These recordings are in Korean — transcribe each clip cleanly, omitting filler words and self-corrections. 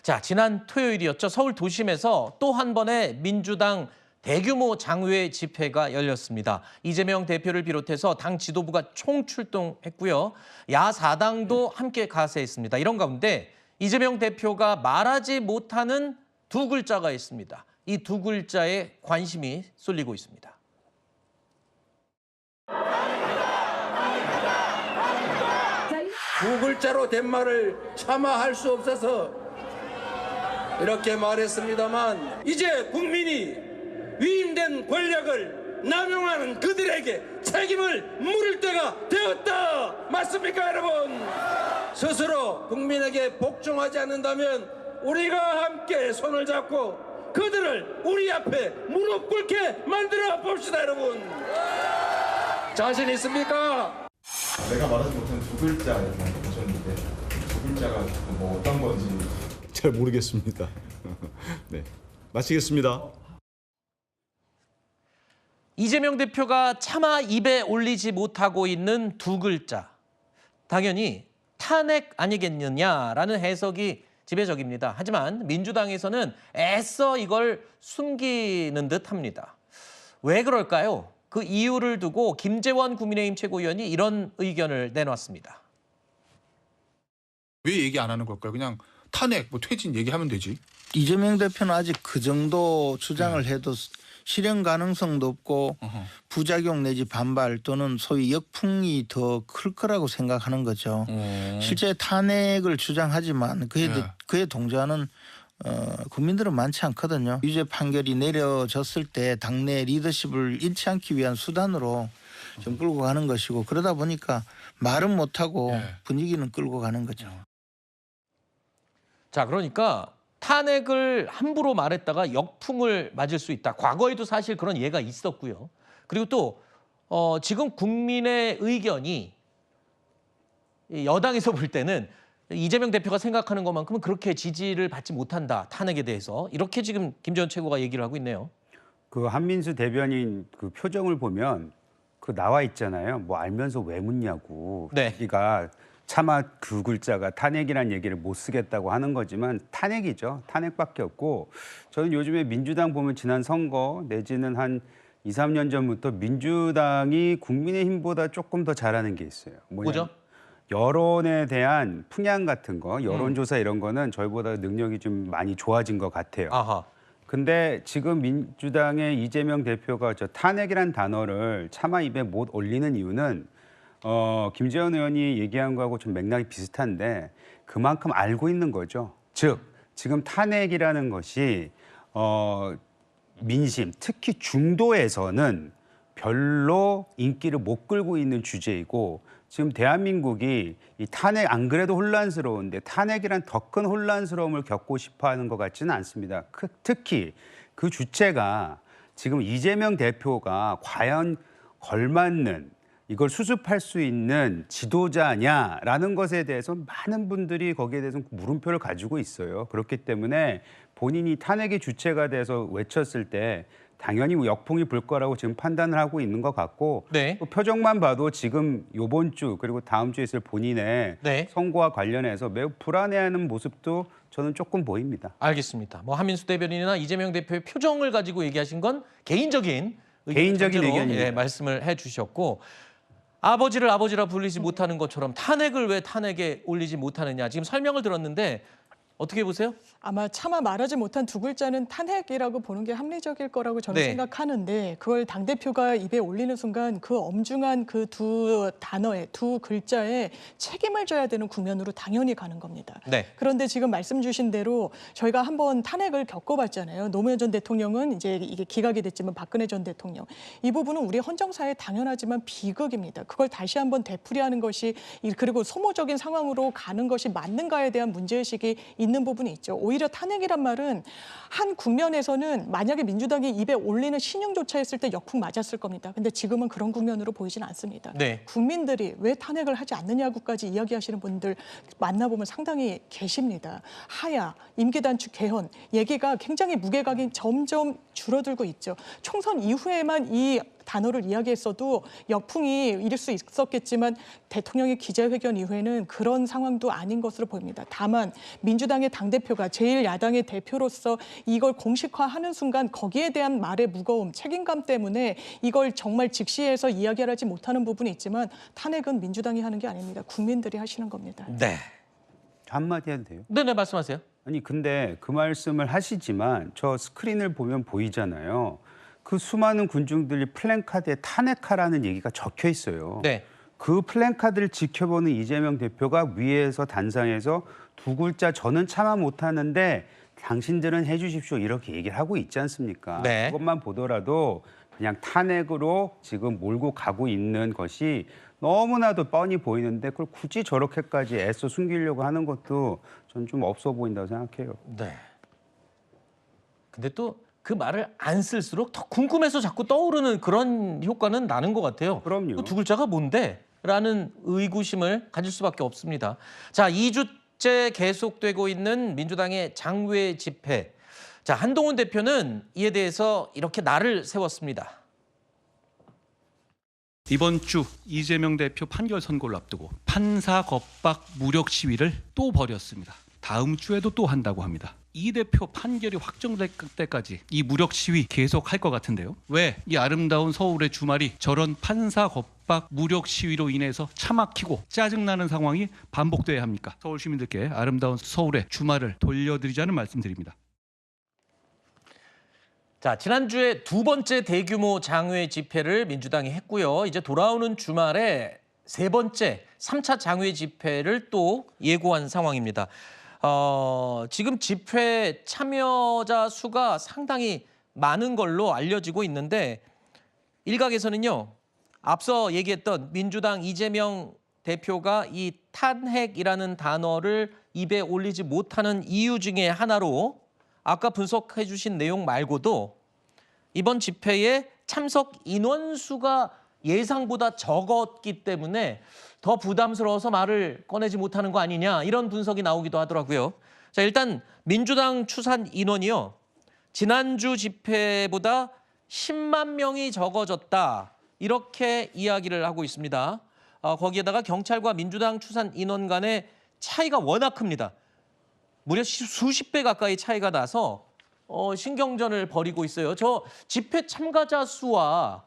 자, 지난 토요일이었죠. 서울 도심에서 또 한 번의 민주당 대규모 장외 집회가 열렸습니다. 이재명 대표를 비롯해서 당 지도부가 총출동했고요. 야사당도 함께 가세했습니다. 이런 가운데 이재명 대표가 말하지 못하는 두 글자가 있습니다. 이 두 글자에 관심이 쏠리고 있습니다. 두 글자로 된 말을 차마 할 수 없어서 이렇게 말했습니다만, 이제 국민이 위임된 권력을 남용하는 그들에게 책임을 물을 때가 되었다. 맞습니까, 여러분? 스스로 국민에게 복종하지 않는다면 우리가 함께 손을 잡고 그들을 우리 앞에 무릎 꿇게 만들어 봅시다, 여러분. 자신 있습니까? 내가 말하지 못한 두 글자 이렇게 보셨는데 두 글자가 뭐 어떤 건지 잘 모르겠습니다. 네, 마치겠습니다. 이재명 대표가 차마 입에 올리지 못하고 있는 두 글자. 당연히 탄핵 아니겠느냐라는 해석이 지배적입니다. 하지만 민주당에서는 애써 이걸 숨기는 듯합니다. 왜 그럴까요? 그 이유를 두고 김재원 국민의힘 최고위원이 이런 의견을 내놨습니다. 왜 얘기 안 하는 걸까요? 그냥 탄핵, 퇴진 얘기하면 되지. 이재명 대표는 아직 그 정도 주장을 해도 실현 가능성도 없고 부작용 내지 반발 또는 소위 역풍이 더 클 거라고 생각하는 거죠. 실제 탄핵을 주장하지만 그에 동조하는 국민들은 많지 않거든요. 유죄 판결이 내려졌을 때 당내 리더십을 잃지 않기 위한 수단으로 좀 끌고 가는 것이고, 그러다 보니까 말은 못하고 분위기는 끌고 가는 거죠. 자, 그러니까 탄핵을 함부로 말했다가 역풍을 맞을 수 있다. 과거에도 사실 그런 예가 있었고요. 그리고 또 지금 국민의 의견이 여당에서 볼 때는 이재명 대표가 생각하는 것만큼은 그렇게 지지를 받지 못한다. 탄핵에 대해서. 이렇게 지금 김재원 최고가 얘기를 하고 있네요. 그 한민수 대변인 그 표정을 보면 그 나와 있잖아요. 뭐 알면서 왜 묻냐고. 네. 자기가 차마 그 글자가 탄핵이란 얘기를 못 쓰겠다고 하는 거지만 탄핵이죠. 탄핵밖에 없고, 저는 요즘에 민주당 보면 지난 선거 내지는 한 2, 3년 전부터 민주당이 국민의힘보다 조금 더 잘하는 게 있어요. 뭐죠? 여론에 대한 풍향 같은 거, 여론조사 이런 거는 저희보다 능력이 좀 많이 좋아진 것 같아요. 아하. 근데 지금 민주당의 이재명 대표가 저 탄핵이란 단어를 차마 입에 못 올리는 이유는 김재원 의원이 얘기한 거하고 좀 맥락이 비슷한데 그만큼 알고 있는 거죠. 즉 지금 탄핵이라는 것이 민심, 특히 중도에서는 별로 인기를 못 끌고 있는 주제이고, 지금 대한민국이 이 탄핵 안 그래도 혼란스러운데 탄핵이란 더 큰 혼란스러움을 겪고 싶어하는 것 같지는 않습니다. 특히 그 주체가 지금 이재명 대표가 과연 걸맞는 이걸 수습할 수 있는 지도자냐라는 것에 대해서 많은 분들이 거기에 대해서 물음표를 가지고 있어요. 그렇기 때문에 본인이 탄핵의 주체가 돼서 외쳤을 때 당연히 역풍이 불 거라고 지금 판단을 하고 있는 것 같고, 네. 또 표정만 봐도 지금 이번 주 그리고 다음 주에 있을 본인의 네. 선거와 관련해서 매우 불안해하는 모습도 저는 조금 보입니다. 알겠습니다. 뭐 한민수 대변인이나 이재명 대표의 표정을 가지고 얘기하신 건 개인적인 의견입니다. 말씀을 해주셨고, 아버지를 아버지라 불리지 못하는 것처럼 탄핵을 왜 탄핵에 올리지 못하느냐, 지금 설명을 들었는데 어떻게 보세요? 아마 차마 말하지 못한 두 글자는 탄핵이라고 보는 게 합리적일 거라고 저는 네. 생각하는데, 그걸 당대표가 입에 올리는 순간 그 엄중한 그 두 단어에, 두 글자에 책임을 져야 되는 국면으로 당연히 가는 겁니다. 네. 그런데 지금 말씀 주신 대로 저희가 한번 탄핵을 겪어봤잖아요. 노무현 전 대통령은 이제 이게 기각이 됐지만 박근혜 전 대통령. 이 부분은 우리 헌정사에 당연하지만 비극입니다. 그걸 다시 한번 되풀이하는 것이, 그리고 소모적인 상황으로 가는 것이 맞는가에 대한 문제의식이 있는 부분이 있죠. 오히려 탄핵이란 말은 한 국면에서는 만약에 민주당이 입에 올리는 신용조차 했을 때 역풍 맞았을 겁니다. 근데 지금은 그런 국면으로 보이진 않습니다. 네. 국민들이 왜 탄핵을 하지 않느냐고까지 이야기하시는 분들 만나보면 상당히 계십니다. 하야, 임기 단축 개헌 얘기가 굉장히 무게감이 점점 줄어들고 있죠. 총선 이후에만 이 단어를 이야기했어도 역풍이 일을 수 있었겠지만 대통령의 기자회견 이후에는 그런 상황도 아닌 것으로 보입니다. 다만 민주당의 당대표가 제1야당의 대표로서 이걸 공식화하는 순간 거기에 대한 말의 무거움, 책임감 때문에 이걸 정말 직시해서 이야기하지 못하는 부분이 있지만 탄핵은 민주당이 하는 게 아닙니다. 국민들이 하시는 겁니다. 네. 한마디 해도 돼요? 네네, 말씀하세요. 아니 근데 그 말씀을 하시지만 저 스크린을 보면 보이잖아요. 그 수많은 군중들이 플랜카드에 탄핵하라는 얘기가 적혀 있어요. 네. 그 플랜카드를 지켜보는 이재명 대표가 위에서 단상에서 두 글자 저는 참아 못하는데 당신들은 해주십시오 이렇게 얘기를 하고 있지 않습니까? 네. 그것만 보더라도 그냥 탄핵으로 지금 몰고 가고 있는 것이 너무나도 뻔히 보이는데 그걸 굳이 저렇게까지 애써 숨기려고 하는 것도 전 좀 없어 보인다고 생각해요. 네. 근데 또 그 말을 안 쓸수록 더 궁금해서 자꾸 떠오르는 그런 효과는 나는 것 같아요. 그럼요. 그 두 글자가 뭔데? 라는 의구심을 가질 수밖에 없습니다. 자, 2주째 계속되고 있는 민주당의 장외 집회. 자, 한동훈 대표는 이에 대해서 이렇게 날을 세웠습니다. 이번 주 이재명 대표 판결 선고를 앞두고 판사 겁박 무력 시위를 또 벌였습니다. 다음 주에도 또 한다고 합니다. 이 대표 판결이 확정될 때까지 이 무력 시위 계속할 것 같은데요. 왜 이 아름다운 서울의 주말이 저런 판사 겁박 무력 시위로 인해서 차 막히고 짜증나는 상황이 반복돼야 합니까? 서울 시민들께 아름다운 서울의 주말을 돌려드리자는 말씀드립니다. 자, 지난주에 두 번째 대규모 장외 집회를 민주당이 했고요. 이제 돌아오는 주말에 세 번째 3차 장외 집회를 또 예고한 상황입니다. 지금 집회 참여자 수가 상당히 많은 걸로 알려지고 있는데 일각에서는요. 앞서 얘기했던 민주당 이재명 대표가 이 탄핵이라는 단어를 입에 올리지 못하는 이유 중에 하나로 아까 분석해 주신 내용 말고도 이번 집회에 참석 인원수가 예상보다 적었기 때문에 더 부담스러워서 말을 꺼내지 못하는 거 아니냐 이런 분석이 나오기도 하더라고요. 자, 일단 민주당 추산 인원이요. 지난주 집회보다 10만 명이 적어졌다. 이렇게 이야기를 하고 있습니다. 거기에다가 경찰과 민주당 추산 인원 간의 차이가 워낙 큽니다. 무려 수십 배 가까이 차이가 나서 신경전을 벌이고 있어요. 저 집회 참가자 수와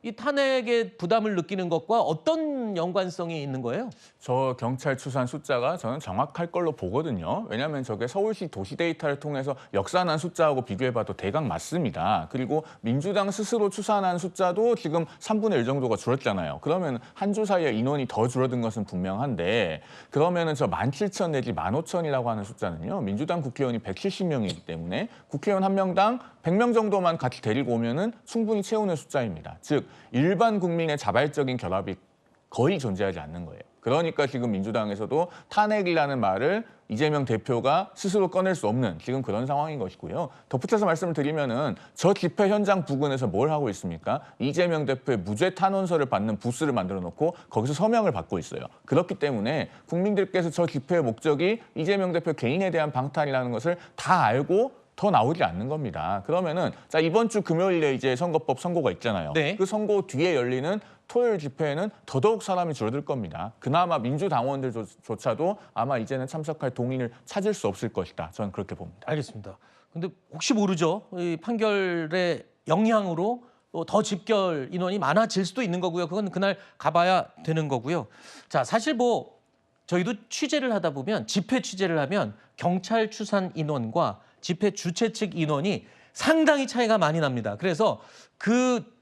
이 탄핵의 부담을 느끼는 것과 어떤 연관성이 있는 거예요? 저 경찰 추산 숫자가 저는 정확할 걸로 보거든요. 왜냐하면 저게 서울시 도시 데이터를 통해서 역산한 숫자하고 비교해봐도 대강 맞습니다. 그리고 민주당 스스로 추산한 숫자도 지금 3분의 1 정도가 줄었잖아요. 그러면 한 주 사이에 인원이 더 줄어든 것은 분명한데 그러면은 저 17,000 내지 15,000이라고 하는 숫자는요. 민주당 국회의원이 170명이기 때문에 국회의원 한 명당 100명 정도만 같이 데리고 오면은 충분히 채우는 숫자입니다. 즉 일반 국민의 자발적인 결합이 거의 존재하지 않는 거예요. 그러니까 지금 민주당에서도 탄핵이라는 말을 이재명 대표가 스스로 꺼낼 수 없는 지금 그런 상황인 것이고요. 덧붙여서 말씀을 드리면은 저 집회 현장 부근에서 뭘 하고 있습니까? 이재명 대표의 무죄 탄원서를 받는 부스를 만들어 놓고 거기서 서명을 받고 있어요. 그렇기 때문에 국민들께서 저 집회의 목적이 이재명 대표 개인에 대한 방탄이라는 것을 다 알고 더 나오지 않는 겁니다. 그러면은 자 이번 주 금요일에 이제 선거법 선고가 있잖아요. 네. 그 선고 뒤에 열리는 토요일 집회에는 더더욱 사람이 줄어들 겁니다. 그나마 민주당원들조차도 아마 이제는 참석할 동의를 찾을 수 없을 것이다. 저는 그렇게 봅니다. 알겠습니다. 근데 혹시 모르죠. 이 판결의 영향으로 더 집결 인원이 많아질 수도 있는 거고요. 그건 그날 가봐야 되는 거고요. 자, 사실 뭐 저희도 취재를 하다 보면 집회 취재를 하면 경찰 추산 인원과 집회 주최 측 인원이 상당히 차이가 많이 납니다. 그래서 그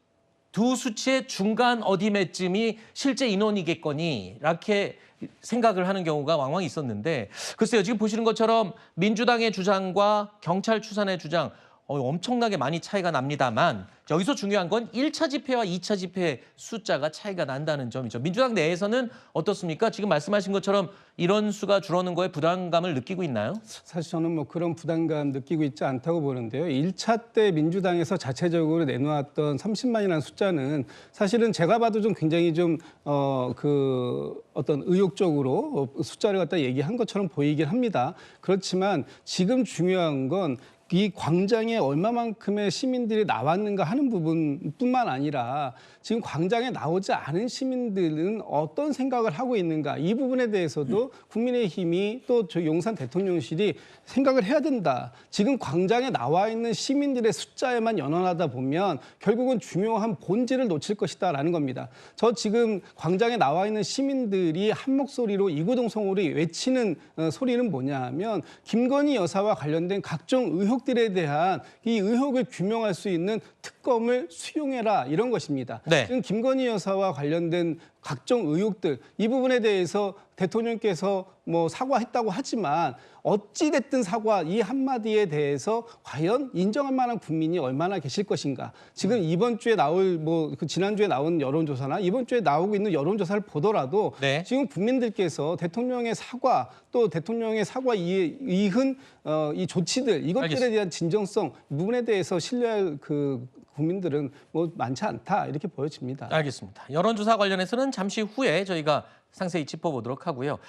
두 수치의 중간 어디매쯤이 실제 인원이겠거니 이렇게 생각을 하는 경우가 왕왕 있었는데 글쎄요. 지금 보시는 것처럼 민주당의 주장과 경찰 추산의 주장 엄청나게 많이 차이가 납니다만 여기서 중요한 건 1차 집회와 2차 집회 숫자가 차이가 난다는 점이죠. 민주당 내에서는 어떻습니까? 지금 말씀하신 것처럼 이런 수가 줄어드는 거에 부담감을 느끼고 있나요? 사실 저는 뭐 그런 부담감 느끼고 있지 않다고 보는데요. 1차 때 민주당에서 자체적으로 내놓았던 30만이라는 숫자는 사실은 제가 봐도 좀 굉장히 좀 어떤 의욕적으로 숫자를 갖다 얘기한 것처럼 보이긴 합니다. 그렇지만 지금 중요한 건 이 광장에 얼마만큼의 시민들이 나왔는가 하는 부분뿐만 아니라 지금 광장에 나오지 않은 시민들은 어떤 생각을 하고 있는가 이 부분에 대해서도 국민의힘이 또 저 용산 대통령실이 생각을 해야 된다. 지금 광장에 나와 있는 시민들의 숫자에만 연연하다 보면 결국은 중요한 본질을 놓칠 것이다라는 겁니다. 저 지금 광장에 나와 있는 시민들이 한 목소리로 이구동성으로 외치는 소리는 뭐냐 하면 김건희 여사와 관련된 각종 의혹들에 대한 이 의혹을 규명할 수 있는 특검을 수용해라 이런 것입니다. 네. 지금 김건희 여사와 관련된 각종 의혹들 이 부분에 대해서 대통령께서 뭐 사과했다고 하지만 어찌 됐든 사과 이 한마디에 대해서 과연 인정할 만한 국민이 얼마나 계실 것인가. 지금 이번 주에 나올 그 지난주에 나온 여론조사나 이번 주에 나오고 있는 여론조사를 보더라도 네. 지금 국민들께서 대통령의 사과 또 대통령의 사과 이은 이 조치들 이것들에 알겠습니다. 대한 진정성 이 부분에 대해서 신뢰할 그 국민들은 뭐 많지 않다 이렇게 보여집니다. 알겠습니다. 여론조사 관련해서는 잠시 후에 저희가 상세히 짚어보도록 하고요.